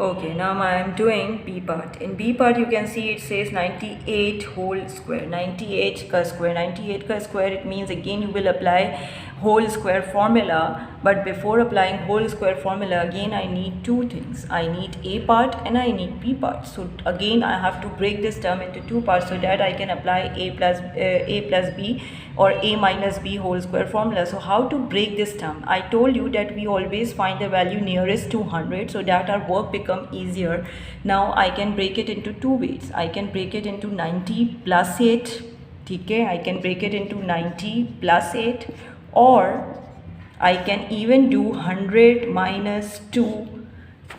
Okay, now I am doing B part. In B part, you can see it says 98 whole square. 98 ka square. 98 ka square, it means again you will apply whole square formula. But before applying whole square formula, again I need two things. I need A part and I need B part. So again I have to break this term into two parts so that I can apply A plus B or A minus B whole square formula. So how to break this term? I told you that we always find the value nearest to 100 so that our work become easier. Now I can break it into two ways. I can break it into 90 plus 8. Okay, I can break it into 90 plus 8, or I can even do 100 minus 2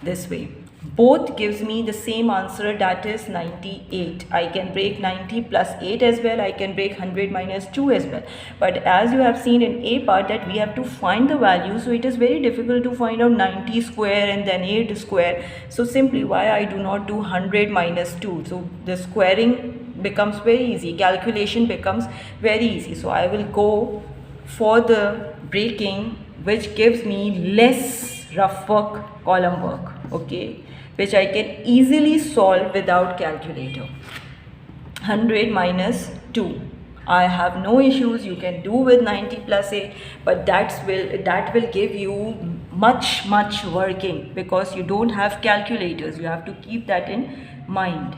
this way. Both gives me the same answer, that is 98. I can break 90 plus 8 as well. I can break 100 minus 2 as well. But as you have seen in A part that we have to find the value. So it is very difficult to find out 90 square and then 8 square. So simply why I do not do 100 minus 2. So the squaring becomes very easy. Calculation becomes very easy. So I will go for the breaking which gives me less rough work, column work, okay, which I can easily solve without calculator. 100 minus 2. I have no issues, you can do with 90 plus 8, but that will give you much working because you don't have calculators. You have to keep that in mind.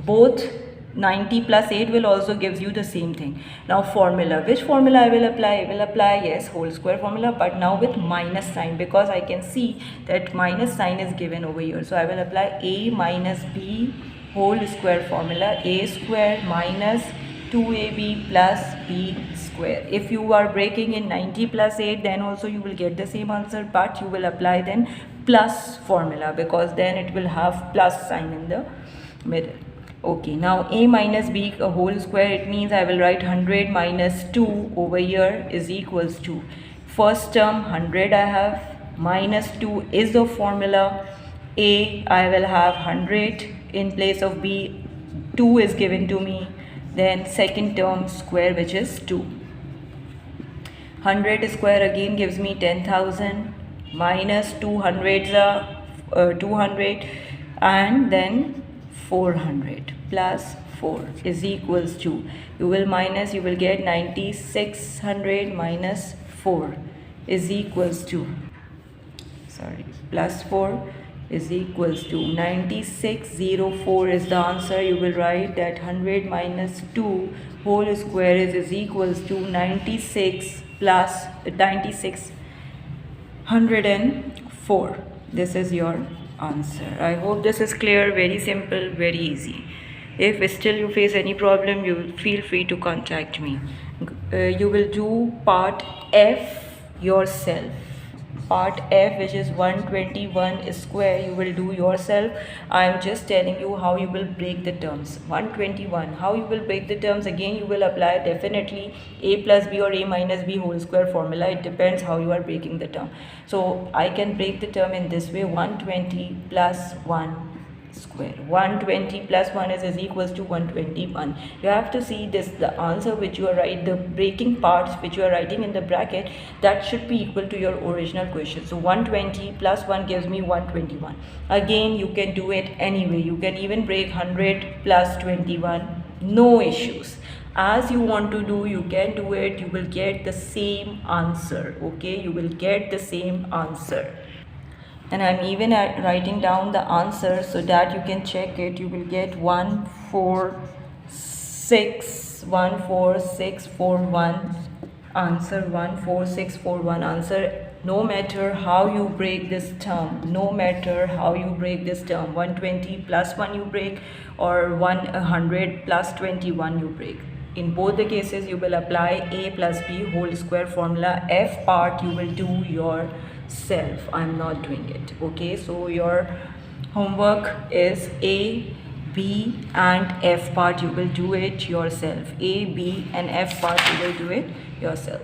Both 90 plus 8 will also gives you the same thing. Now formula, which formula I will apply? I will apply, yes, whole square formula, but now with minus sign, because I can see that minus sign is given over here. So I will apply A minus B whole square formula, A square minus 2AB plus B square. If you are breaking in 90 plus 8, then also you will get the same answer, but you will apply then plus formula because then it will have plus sign in the middle. Okay, now A minus B a whole square, it means I will write 100 minus 2 over here is equals to, first term 100 I have, minus 2 is the formula. A I will have 100 in place of B, 2 is given to me, then second term square which is 2. 100 square again gives me 10,000, minus 200 200, and then 400 plus 4 is equals to, you will minus, you will get 9600 minus 4 is equals to, sorry, plus 4 is equals to 9604 is the answer. You will write that 100 minus 2 whole square is equals to 96 plus 9604. This is your answer. I hope this is clear, very simple, very easy. If still you face any problem, you will feel free to contact me. You will do part F yourself. Part F, which is 121 square, you will do yourself. I am just telling you how you will break the terms. 121, how you will break the terms? Again, you will apply definitely A plus B or A minus B whole square formula. It depends how you are breaking the term. So I can break the term in this way: 120 plus 1 square. 120 plus 1 is equals to 121. You have to see this, the answer which you are writing, the breaking parts which you are writing in the bracket, that should be equal to your original question. So 120 plus 1 gives me 121. Again, you can do it anyway. You can even break 100 plus 21, no issues. As you want to do, you can do it. You will get the same answer. Okay, you will get the same answer. And I'm even writing down the answer so that you can check it. You will get 14641 answer, 14641 answer. No matter how you break this term, no matter how you break this term, 120 plus 1 you break, or 100 plus 21 you break. In both the cases, you will apply A plus B whole square formula. F part you will do yourself. I'm not doing it. Okay, so your homework is A, B and F part. You will do it yourself. A, B and F part, you will do it yourself.